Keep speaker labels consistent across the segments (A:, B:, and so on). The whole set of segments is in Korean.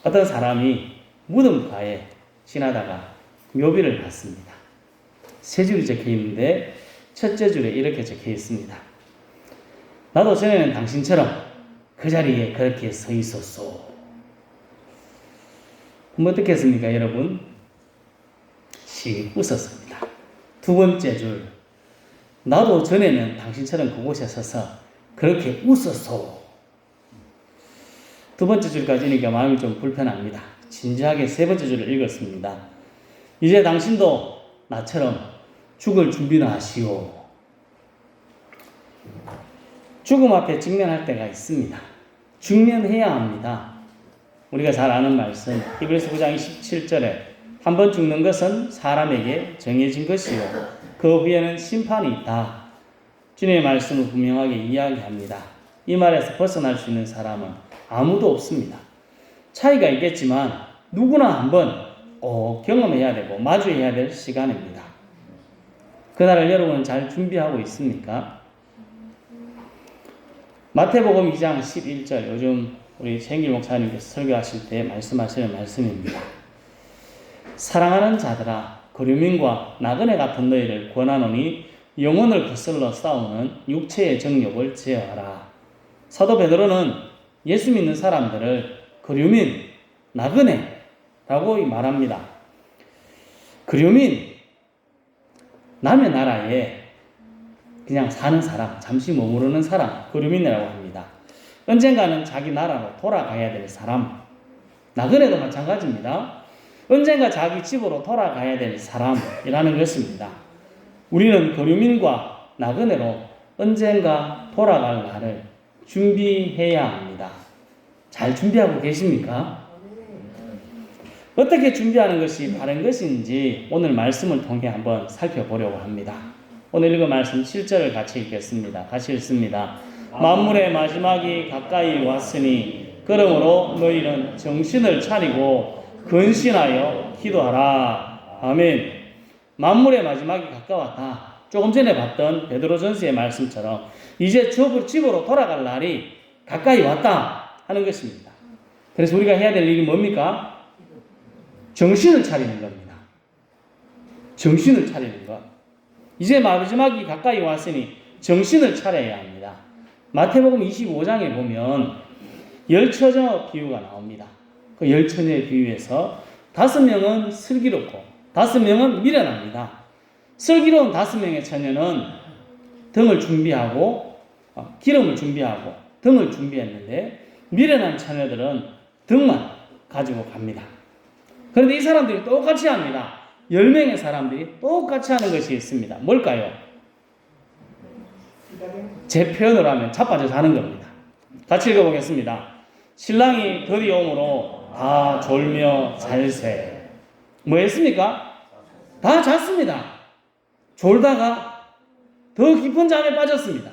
A: 어떤 사람이 무덤가에 지나다가 묘비를 봤습니다. 세 줄이 적혀 있는데 첫째 줄에 이렇게 적혀 있습니다. 나도 전에는 당신처럼 그 자리에 그렇게 서 있었소. 그럼 어떻게 했습니까, 여러분? 씩 웃었습니다. 두 번째 줄, 나도 전에는 당신처럼 그곳에 서서 그렇게 웃었소. 두 번째 줄까지니까 마음이 좀 불편합니다. 진지하게 세 번째 줄을 읽었습니다. 이제 당신도 나처럼 죽을 준비나 하시오. 죽음 앞에 직면할 때가 있습니다. 직면해야 합니다. 우리가 잘 아는 말씀, 히브리서 9장 27절에 한 번 죽는 것은 사람에게 정해진 것이요 그 후에는 심판이 있다. 주님의 말씀을 분명하게 이야기합니다. 이 말에서 벗어날 수 있는 사람은 아무도 없습니다. 차이가 있겠지만 누구나 한번 경험해야 되고 마주해야 될 시간입니다. 그날을 여러분은 잘 준비하고 있습니까? 마태복음 2장 11절, 요즘 우리 최행길 목사님께서 설교하실 때 말씀하시는 말씀입니다. 사랑하는 자들아, 거류민과 나그네 같은 너희를 권하노니 영혼을 거슬러 싸우는 육체의 정욕을 제어하라. 사도 베드로는 예수 믿는 사람들을 거류민, 나그네라고 말합니다. 거류민, 남의 나라에 그냥 사는 사람, 잠시 머무르는 사람, 거류민이라고 합니다. 언젠가는 자기 나라로 돌아가야 될 사람, 나그네도 마찬가지입니다. 언젠가 자기 집으로 돌아가야 될 사람이라는 것입니다. 우리는 거류민과 나그네로 언젠가 돌아갈 날을 준비해야 합니다. 잘 준비하고 계십니까? 어떻게 준비하는 것이 바른 것인지 오늘 말씀을 통해 한번 살펴보려고 합니다. 오늘 읽은 말씀 7절을 같이 읽겠습니다. 같이 읽습니다. 만물의 마지막이 가까이 왔으니 그러므로 너희는 정신을 차리고 근신하여 기도하라. 아멘. 만물의 마지막이 가까웠다. 조금 전에 봤던 베드로전서의 말씀처럼 이제 집으로 돌아갈 날이 가까이 왔다 하는 것입니다. 그래서 우리가 해야 될 일이 뭡니까? 정신을 차리는 겁니다. 정신을 차리는 것. 이제 마지막이 가까이 왔으니 정신을 차려야 합니다. 마태복음 25장에 보면 열처녀 비유가 나옵니다. 그 열처녀의 비유에서 5명은 슬기롭고 5명은 미련합니다. 슬기로운 5명의 처녀는 등을 준비하고 기름을 준비하고 등을 준비했는데 미련한 처녀들은 등만 가지고 갑니다. 그런데 이 사람들이 똑같이 합니다. 10명의 사람들이 똑같이 하는 것이 있습니다. 뭘까요? 제 표현으로 하면 자빠져 자는 겁니다. 같이 읽어보겠습니다. 신랑이 드디어 오므로 다 졸며 잘세. 뭐 했습니까? 다 잤습니다. 졸다가 더 깊은 잠에 빠졌습니다.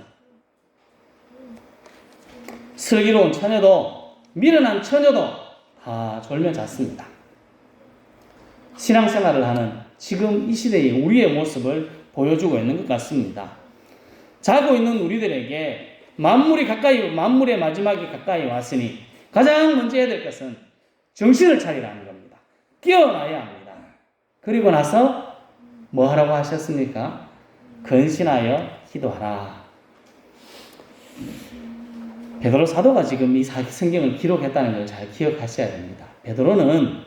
A: 슬기로운 처녀도 미련한 처녀도 다 졸며 잤습니다. 신앙생활을 하는 지금 이 시대의 우리의 모습을 보여주고 있는 것 같습니다. 자고 있는 우리들에게 만물의 마지막이 가까이 왔으니 가장 먼저 해야 될 것은 정신을 차리라는 겁니다. 깨어나야 합니다. 그리고 나서 뭐 하라고 하셨습니까? 근신하여 기도하라. 베드로 사도가 지금 이 성경을 기록했다는 걸 잘 기억하셔야 됩니다. 베드로는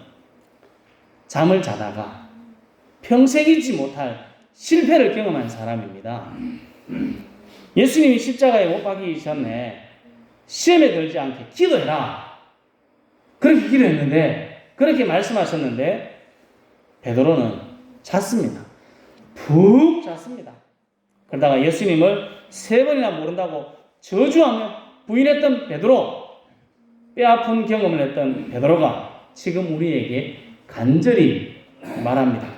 A: 잠을 자다가 평생 잊지 못할 실패를 경험한 사람입니다. 예수님이 십자가에 못 박히기 전에 시험에 들지 않게 기도해라. 그렇게 기도했는데, 그렇게 말씀하셨는데 베드로는 잤습니다. 푹 잤습니다. 그러다가 예수님을 3번이나 모른다고 저주하며 부인했던 베드로, 뼈아픈 경험을 했던 베드로가 지금 우리에게 간절히 말합니다.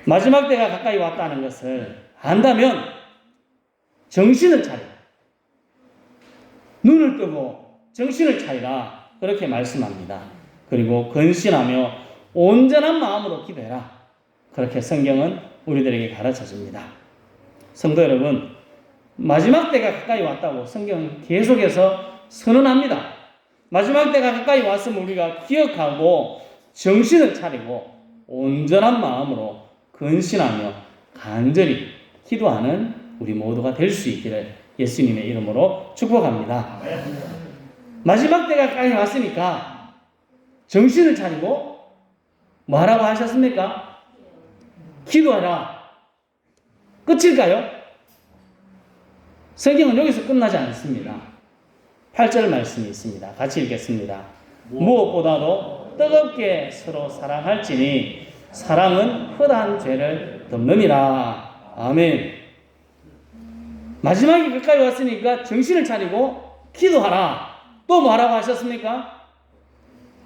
A: 마지막 때가 가까이 왔다는 것을 안다면 정신을 차려. 눈을 뜨고 정신을 차리라. 그렇게 말씀합니다. 그리고 근신하며 온전한 마음으로 기도해라. 그렇게 성경은 우리들에게 가르쳐 줍니다. 성도 여러분, 마지막 때가 가까이 왔다고 성경은 계속해서 선언합니다. 마지막 때가 가까이 왔으면 우리가 기억하고 정신을 차리고 온전한 마음으로 근신하며 간절히 기도하는 우리 모두가 될 수 있기를 예수님의 이름으로 축복합니다. 마지막 때가 가까이 왔으니까 정신을 차리고 뭐하라고 하셨습니까? 기도하라. 끝일까요? 성경은 여기서 끝나지 않습니다. 8절 말씀이 있습니다. 같이 읽겠습니다. 무엇보다도 뜨겁게 서로 사랑할지니 사랑은 헛한 죄를 덮느니라. 아멘. 마지막이 가까이 왔으니까 정신을 차리고 기도하라. 또 뭐하라고 하셨습니까?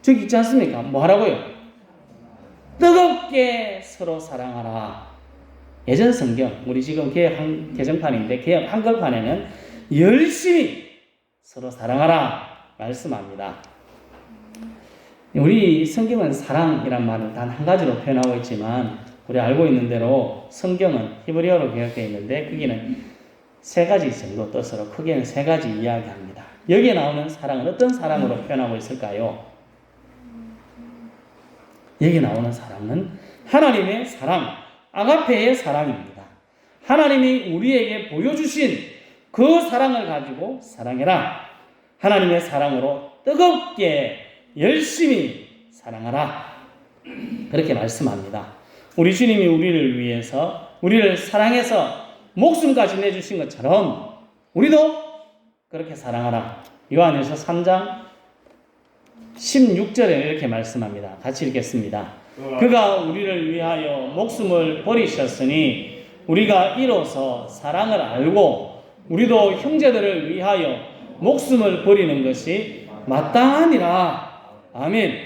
A: 저기 있지 않습니까? 뭐하라고요? 뜨겁게 서로 사랑하라. 예전 성경, 우리 지금 개혁 개정판인데 개혁 한글판에는 열심히 서로 사랑하라 말씀합니다. 우리 성경은 사랑이란 말을 단 한 가지로 표현하고 있지만 우리 알고 있는 대로 성경은 히브리어로 개혁되어 있는데 거기는 세 가지 정도 뜻으로 크게는 세 가지 이야기합니다. 여기에 나오는 사랑은 어떤 사랑으로 표현하고 있을까요? 여기 나오는 사랑은 하나님의 사랑, 아가페의 사랑입니다. 하나님이 우리에게 보여주신 그 사랑을 가지고 사랑해라. 하나님의 사랑으로 뜨겁게 열심히 사랑하라. 그렇게 말씀합니다. 우리 주님이 우리를 위해서 우리를 사랑해서 목숨까지 내주신 것처럼 우리도 그렇게 사랑하라. 요한일서 3장 16절에 이렇게 말씀합니다. 같이 읽겠습니다. 그가 우리를 위하여 목숨을 버리셨으니 우리가 이로써 사랑을 알고 우리도 형제들을 위하여 목숨을 버리는 것이 마땅하니라. 아멘.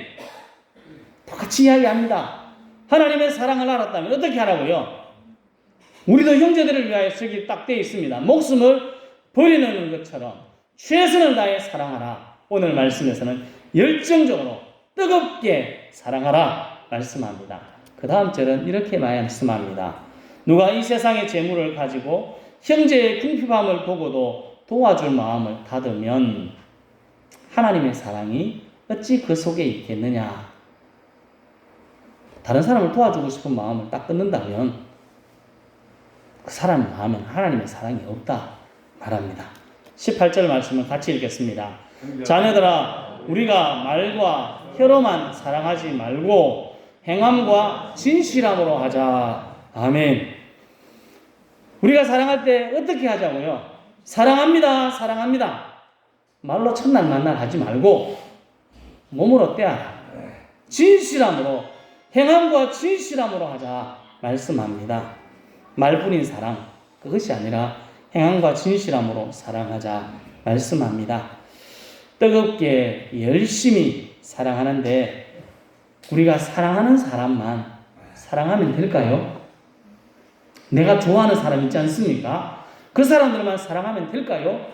A: 똑같이 이야기합니다. 하나님의 사랑을 알았다면 어떻게 하라고요? 우리도 형제들을 위하여 저기 딱 되어 있습니다. 목숨을 버리는 것처럼 최선을 다해 사랑하라. 오늘 말씀에서는 열정적으로 뜨겁게 사랑하라 말씀합니다. 그 다음 절은 이렇게 말씀합니다. 누가 이 세상의 재물을 가지고 형제의 궁핍함을 보고도 도와줄 마음을 닫으면 하나님의 사랑이 어찌 그 속에 있겠느냐. 다른 사람을 도와주고 싶은 마음을 딱 끊는다면 그 사람 마음엔 하나님의 사랑이 없다 말합니다. 18절 말씀을 같이 읽겠습니다. 자녀들아 우리가 말과 혀로만 사랑하지 말고 행함과 진실함으로 하자. 아멘. 우리가 사랑할 때 어떻게 하자고요? 사랑합니다. 사랑합니다. 말로 첫날 만날 하지 말고 몸으로 떼어라. 진실함으로 행함과 진실함으로 하자 말씀합니다. 말뿐인 사랑 그것이 아니라 행함과 진실함으로 사랑하자 말씀합니다. 뜨겁게 열심히 사랑하는데 우리가 사랑하는 사람만 사랑하면 될까요? 내가 좋아하는 사람 있지 않습니까? 그 사람들만 사랑하면 될까요?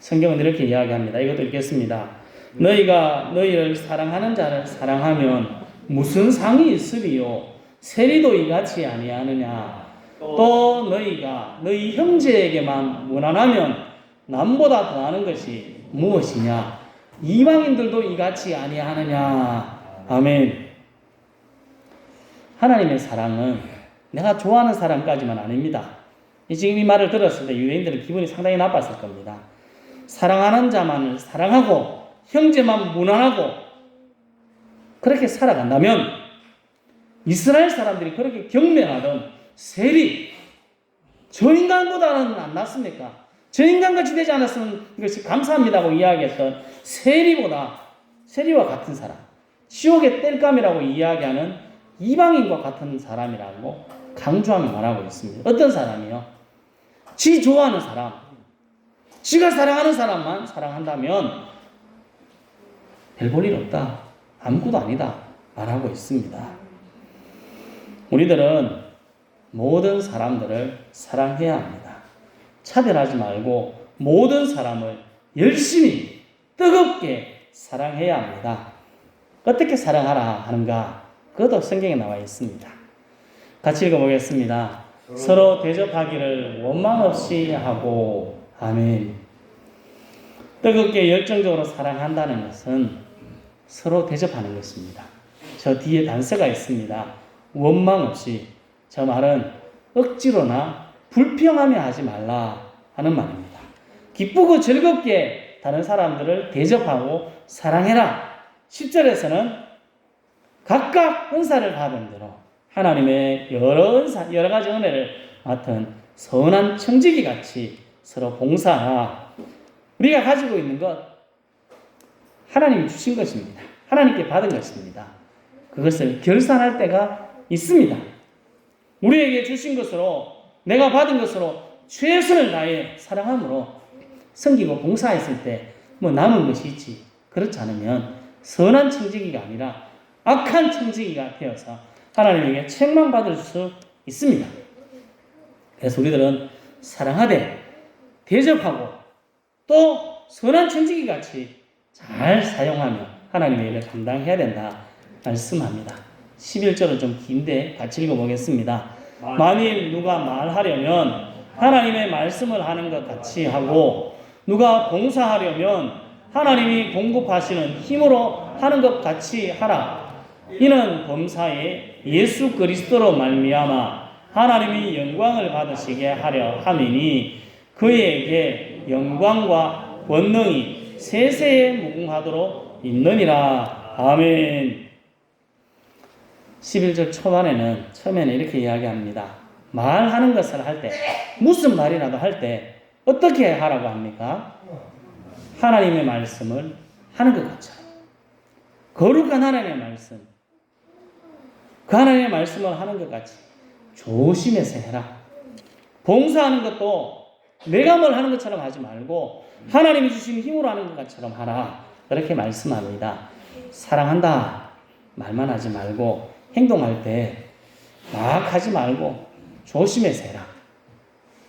A: 성경은 이렇게 이야기합니다. 이것도 읽겠습니다. 너희가 너희를 사랑하는 자를 사랑하면 무슨 상이 있으리요? 세리도 이같이 아니하느냐? 또 너희가 너희 형제에게만 무난하면 남보다 더하는 것이 무엇이냐? 이방인들도 이같이 아니하느냐? 아멘. 하나님의 사랑은 내가 좋아하는 사람까지만 아닙니다. 지금 이 말을 들었을 때 유대인들은 기분이 상당히 나빴을 겁니다. 사랑하는 자만을 사랑하고 형제만 무난하고 그렇게 살아간다면 이스라엘 사람들이 그렇게 경멸하던 세리 저 인간보다는 안 낫습니까? 저 인간같이 되지 않았으면 이것이 감사합니다고 이야기했던 세리와 같은 사람, 지옥의 땔감이라고 이야기하는 이방인과 같은 사람이라고 강조하며 말하고 있습니다. 어떤 사람이요? 지 좋아하는 사람, 지가 사랑하는 사람만 사랑한다면 별 볼 일 없다, 아무것도 아니다 말하고 있습니다. 우리들은 모든 사람들을 사랑해야 합니다. 차별하지 말고 모든 사람을 열심히 뜨겁게 사랑해야 합니다. 어떻게 사랑하라 하는가? 그것도 성경에 나와 있습니다. 같이 읽어보겠습니다. 서로 대접하기를 원망 없이 하고 아멘. 뜨겁게 열정적으로 사랑한다는 것은 서로 대접하는 것입니다. 저 뒤에 단서가 있습니다. 원망 없이. 저 말은 억지로나 불평하며 하지 말라 하는 말입니다. 기쁘고 즐겁게 다른 사람들을 대접하고 사랑해라. 10절에서는 각각 은사를 받은 대로 하나님의 여러 가지 은혜를 맡은 선한 청지기 같이 서로 봉사하라. 우리가 가지고 있는 것 하나님이 주신 것입니다. 하나님께 받은 것입니다. 그것을 결산할 때가 있습니다. 우리에게 주신 것으로, 내가 받은 것으로 최선을 다해 사랑함으로 섬기고 봉사했을 때 뭐 남은 것이 있지. 그렇지 않으면 선한 청지기가 아니라 악한 청지기가 되어서 하나님에게 책망받을 수 있습니다. 그래서 우리들은 사랑하되 대접하고 또 선한 청지기 같이 잘 사용하며 하나님의 일을 감당해야 된다 말씀합니다. 11절은 좀 긴데 같이 읽어보겠습니다. 만일 누가 말하려면 하나님의 말씀을 하는 것 같이 하고 누가 봉사하려면 하나님이 공급하시는 힘으로 하는 것 같이 하라. 이는 범사에 예수 그리스도로 말미암아 하나님이 영광을 받으시게 하려 함이니 그에게 영광과 권능이 세세에 무궁하도록 있느니라. 아멘. 11절 초반에는 처음에는 이렇게 이야기합니다. 말하는 것을 할 때, 무슨 말이라도 할 때 어떻게 하라고 합니까? 하나님의 말씀을 하는 것 같아요. 거룩한 하나님의 말씀, 그 하나님의 말씀을 하는 것 같이 조심해서 해라. 봉사하는 것도 내가 뭘 하는 것처럼 하지 말고 하나님이 주신 힘으로 하는 것처럼 하라. 그렇게 말씀합니다. 사랑한다 말만 하지 말고 행동할 때 막 하지 말고 조심해서 해라.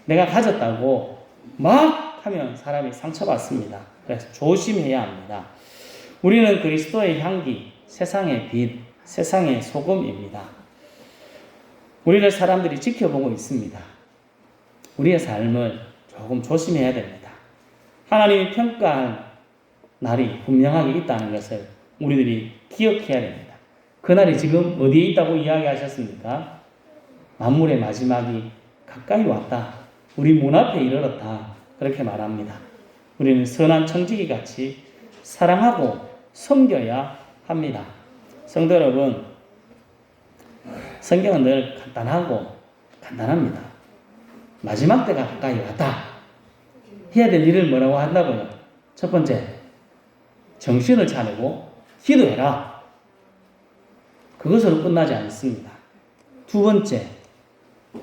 A: 내가 가졌다고 막 하면 사람이 상처받습니다. 그래서 조심해야 합니다. 우리는 그리스도의 향기, 세상의 빛, 세상의 소금입니다. 우리를 사람들이 지켜보고 있습니다. 우리의 삶을 조금 조심해야 됩니다. 하나님이 평가할 날이 분명하게 있다는 것을 우리들이 기억해야 됩니다. 그날이 지금 어디에 있다고 이야기하셨습니까? 만물의 마지막이 가까이 왔다. 우리 문 앞에 이르렀다. 그렇게 말합니다. 우리는 선한 청지기 같이 사랑하고 섬겨야 합니다. 성도 여러분, 성경은 늘 간단합니다. 마지막 때가 가까이 왔다. 해야 될 일을 뭐라고 한다고요? 첫 번째, 정신을 차리고 기도해라. 그것으로 끝나지 않습니다. 두 번째,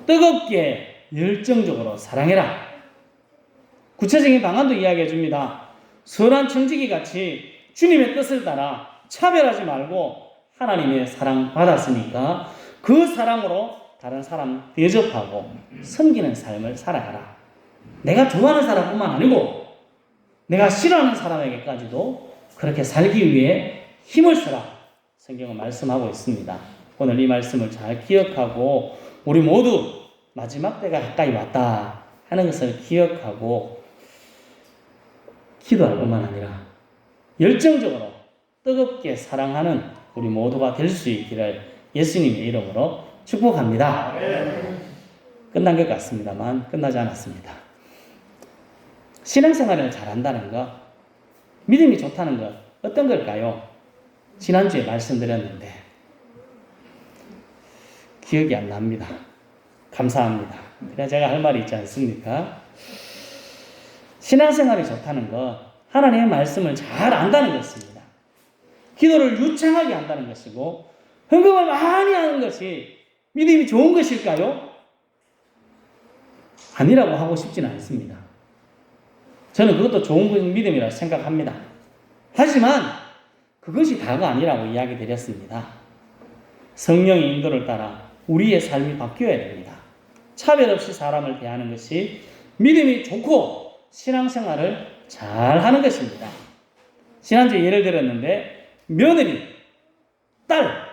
A: 뜨겁게 열정적으로 사랑해라. 구체적인 방안도 이야기해 줍니다. 선한 청지기 같이 주님의 뜻을 따라 차별하지 말고 하나님의 사랑 받았으니까 그 사랑으로 다른 사람 대접하고 섬기는 삶을 살아가라. 내가 좋아하는 사람뿐만 아니고 내가 싫어하는 사람에게까지도 그렇게 살기 위해 힘을 쓰라. 성경은 말씀하고 있습니다. 오늘 이 말씀을 잘 기억하고 우리 모두 마지막 때가 가까이 왔다 하는 것을 기억하고 기도할 뿐만 아니라 열정적으로 뜨겁게 사랑하는 우리 모두가 될 수 있기를 예수님의 이름으로 축복합니다. 끝난 것 같습니다만 끝나지 않았습니다. 신앙생활을 잘한다는 것, 믿음이 좋다는 것 어떤 걸까요? 지난주에 말씀드렸는데 기억이 안 납니다. 감사합니다. 그냥 제가 할 말이 있지 않습니까? 신앙생활이 좋다는 것, 하나님의 말씀을 잘 안다는 것입니다. 기도를 유창하게 한다는 것이고 헌금을 많이 하는 것이 믿음이 좋은 것일까요? 아니라고 하고 싶지는 않습니다. 저는 그것도 좋은 믿음이라고 생각합니다. 하지만 그것이 다가 아니라고 이야기 드렸습니다. 성령의 인도를 따라 우리의 삶이 바뀌어야 됩니다. 차별 없이 사람을 대하는 것이 믿음이 좋고 신앙생활을 잘 하는 것입니다. 지난주에 예를 들었는데 며느리, 딸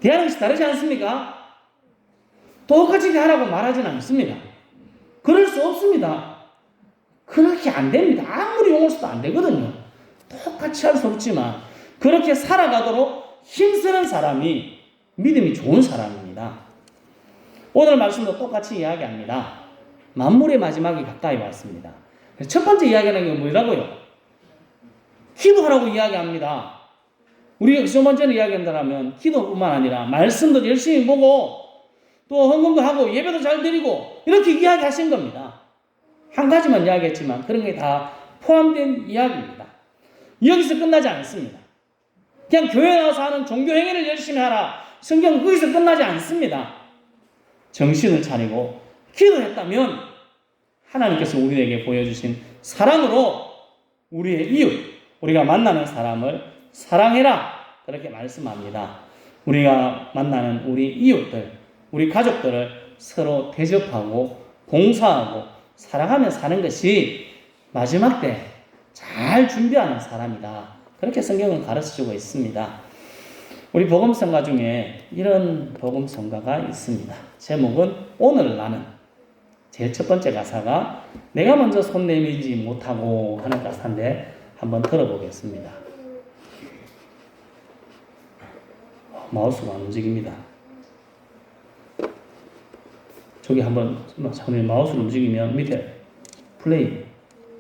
A: 대하는 것이 다르지 않습니까? 똑같이 대하라고 말하지는 않습니다. 그럴 수 없습니다. 그렇게 안 됩니다. 아무리 용을 써도 안 되거든요. 똑같이 할 수 없지만 그렇게 살아가도록 힘쓰는 사람이 믿음이 좋은 사람입니다. 오늘 말씀도 똑같이 이야기합니다. 만물의 마지막이 가까이 왔습니다. 첫 번째 이야기하는 게 뭐라고요? 기도하라고 이야기합니다. 우리가 첫 번째는 이야기한다면 기도뿐만 아니라 말씀도 열심히 보고 또 헌금도 하고 예배도 잘 드리고 이렇게 이야기하신 겁니다. 한 가지만 이야기했지만 그런 게 다 포함된 이야기입니다. 여기서 끝나지 않습니다. 그냥 교회 나와서 하는 종교 행위를 열심히 하라. 성경은 거기서 끝나지 않습니다. 정신을 차리고 기도했다면 하나님께서 우리에게 보여주신 사랑으로 우리의 이웃, 우리가 만나는 사람을 사랑해라. 그렇게 말씀합니다. 우리가 만나는 우리 이웃들, 우리 가족들을 서로 대접하고 봉사하고 사랑하며 사는 것이 마지막 때 잘 준비하는 사람이다. 그렇게 성경은 가르쳐주고 있습니다. 우리 복음성가 중에 이런 복음성가가 있습니다. 제목은 오늘 나는. 제일 첫 번째 가사가 내가 먼저 손 내밀지 못하고 하는 가사인데 한번 들어보겠습니다. 마우스가 안 움직입니다. 저기 한번 마우스를 움직이면 밑에 플레이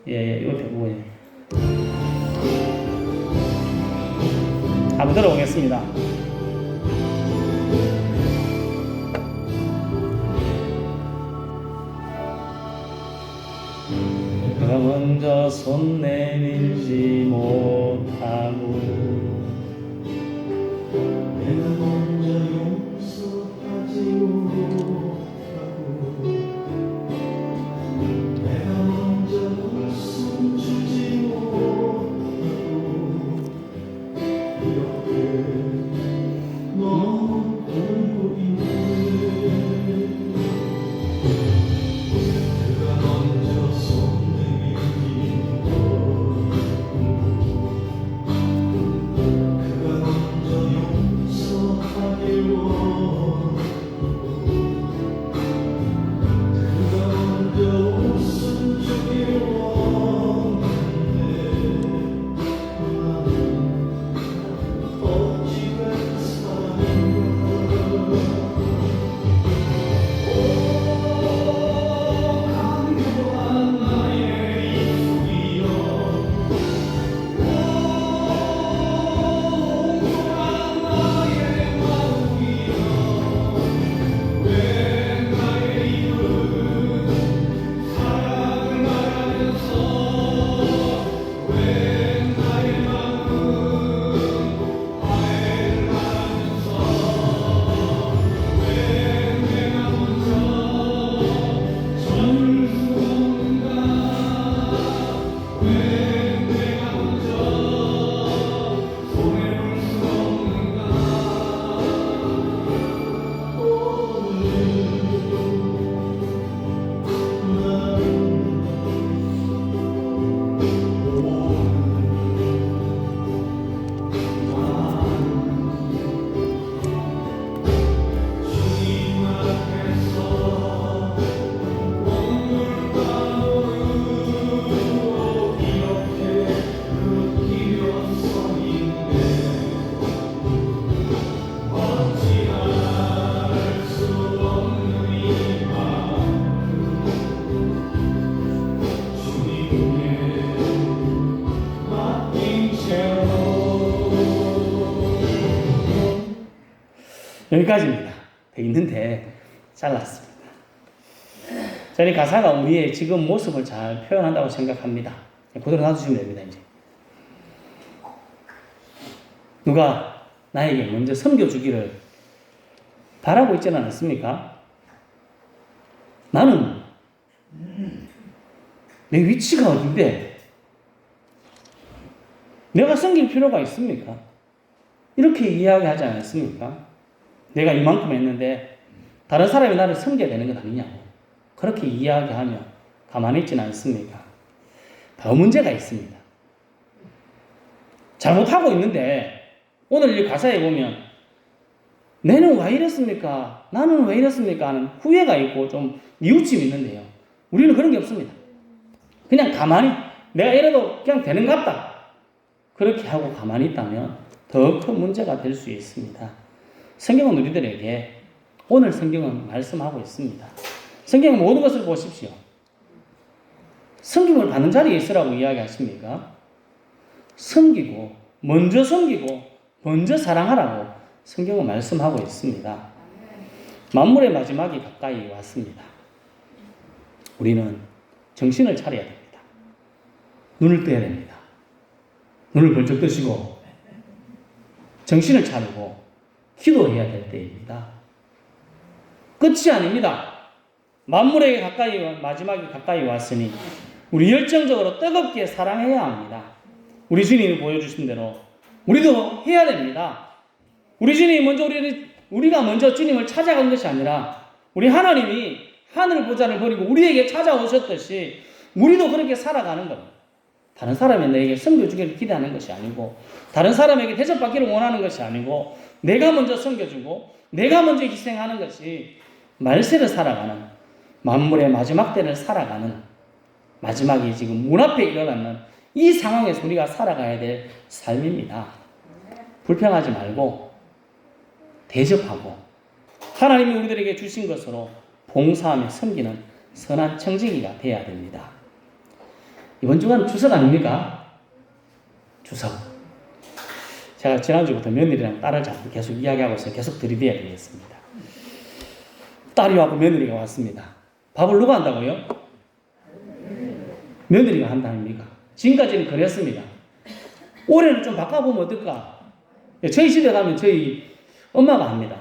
A: 옆에 보여요. 한번 들어보겠습니다. 내가 먼저 손 내밀지 못하고
B: 내가 먼저 용서하지 못하고 내가 먼저 웃음 주지 못하고 이렇게 너무 울고 있네. 그가 먼저 손 내밀지 못하고 그가 먼저 용서하길 원하고 그가 먼저 웃음 주길 원하는데 나는 어찌 된 사람인가. 강교한 나의 입술이여
A: 여기까지입니다. 돼 있는데 잘랐습니다. 저는 가사가 우리의 지금 모습을 잘 표현한다고 생각합니다. 그대로 놔두시면 됩니다. 이제 누가 나에게 먼저 섬겨주기를 바라고 있지는 않습니까? 나는 내 위치가 어딘데 내가 섬길 필요가 있습니까? 이렇게 이야기하지 않습니까? 내가 이만큼 했는데 다른 사람이 나를 섬겨야 되는 것 아니냐고 그렇게 이야기하며 가만히 있지는 않습니까? 더 문제가 있습니다. 잘못하고 있는데 오늘 이 가사에 보면 내는 왜 이랬습니까? 나는 왜 이랬습니까? 하는 후회가 있고 좀 뉘우침이 있는데요. 우리는 그런 게 없습니다. 그냥 가만히 내가 이래도 그냥 되는갑다 그렇게 하고 가만히 있다면 더 큰 문제가 될 수 있습니다. 성경은 우리들에게 오늘 성경은 말씀하고 있습니다. 성경은 모든 것을 보십시오. 섬김을 받는 자리에 있으라고 이야기하십니까? 섬기고 먼저 섬기고 먼저 사랑하라고 성경은 말씀하고 있습니다. 만물의 마지막이 가까이 왔습니다. 우리는 정신을 차려야 됩니다. 눈을 떠야 됩니다. 눈을 번쩍 뜨시고 정신을 차리고 기도해야 될 때입니다. 끝이 아닙니다. 만물에게 마지막이 가까이 왔으니 우리 열정적으로 뜨겁게 사랑해야 합니다. 우리 주님이 보여주신 대로 우리도 해야 됩니다. 우리 주님이 우리가 먼저 주님을 찾아간 것이 아니라 우리 하나님이 하늘 보좌를 버리고 우리에게 찾아오셨듯이 우리도 그렇게 살아가는 겁니다. 다른 사람이 내게 섬겨주기를 기대하는 것이 아니고 다른 사람에게 대접받기를 원하는 것이 아니고 내가 먼저 섬겨주고 내가 먼저 희생하는 것이 말세를 살아가는 만물의 마지막 때를 살아가는 마지막이 지금 문 앞에 일어나는 이 상황에서 우리가 살아가야 될 삶입니다. 불평하지 말고 대접하고 하나님이 우리들에게 주신 것으로 봉사하며 섬기는 선한 청지기가 되어야 됩니다. 이번 주간 추석 아닙니까? 추석. 제가 지난주부터 며느리랑 딸을 자꾸 계속 이야기하고 있어요. 계속 들이대야 되겠습니다. 딸이 왔고 며느리가 왔습니다. 밥을 누가 한다고요? 며느리가 한다입니까? 지금까지는 그랬습니다. 올해는 좀 바꿔보면 어떨까? 저희 집에 가면 저희 엄마가 합니다.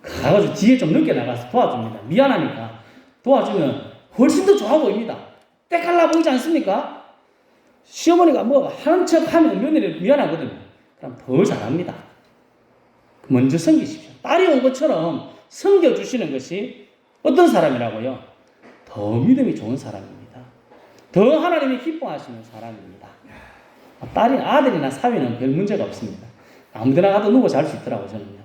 A: 가가지고 뒤에 좀 늦게 나가서 도와줍니다. 미안하니까 도와주면 훨씬 더 좋아 보입니다. 때깔나 보이지 않습니까? 시어머니가 뭐 하는 척 하면 며느리 미안하거든요. 그럼 더 잘합니다. 먼저 섬기십시오. 딸이 온 것처럼 섬겨주시는 것이 어떤 사람이라고요? 더 믿음이 좋은 사람입니다. 더 하나님이 기뻐하시는 사람입니다. 아들이나 사위는 별 문제가 없습니다. 아무데나 가도 누워 잘 수 있더라고요, 저는요.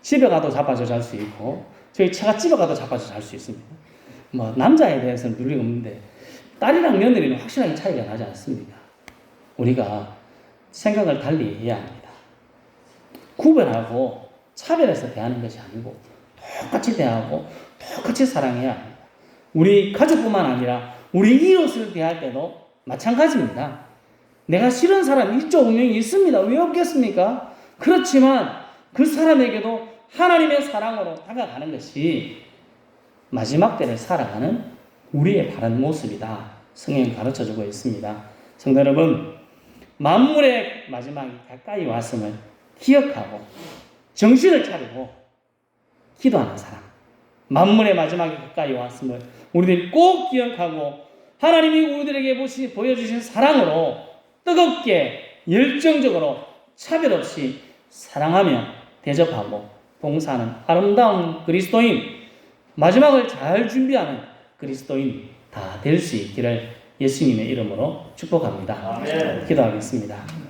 A: 집에 가도 자빠져 잘 수 있고, 저희 차가 집에 가도 자빠져 잘 수 있습니다. 뭐, 남자에 대해서는 별로 없는데, 딸이랑 며느리는 확실하게 차이가 나지 않습니까? 우리가 생각을 달리 해야 합니다. 구별하고 차별해서 대하는 것이 아니고, 똑같이 대하고, 똑같이 사랑해야 합니다. 우리 가족뿐만 아니라, 우리 이웃을 대할 때도 마찬가지입니다. 내가 싫은 사람이 있죠, 분명히 있습니다. 왜 없겠습니까? 그렇지만 그 사람에게도 하나님의 사랑으로 다가가는 것이 마지막 때를 살아가는 우리의 바른 모습이다. 성경이 가르쳐주고 있습니다. 성도 여러분, 만물의 마지막이 가까이 왔음을 기억하고 정신을 차리고 기도하는 사람, 만물의 마지막이 가까이 왔음을 우리들이 꼭 기억하고 하나님이 우리들에게 보여주신 사랑으로 뜨겁게 열정적으로 차별 없이 사랑하며 대접하고 봉사하는 아름다운 그리스도인, 마지막을 잘 준비하는 그리스도인 다 될 수 있기를 예수님의 이름으로 축복합니다.
B: 아멘.
A: 기도하겠습니다.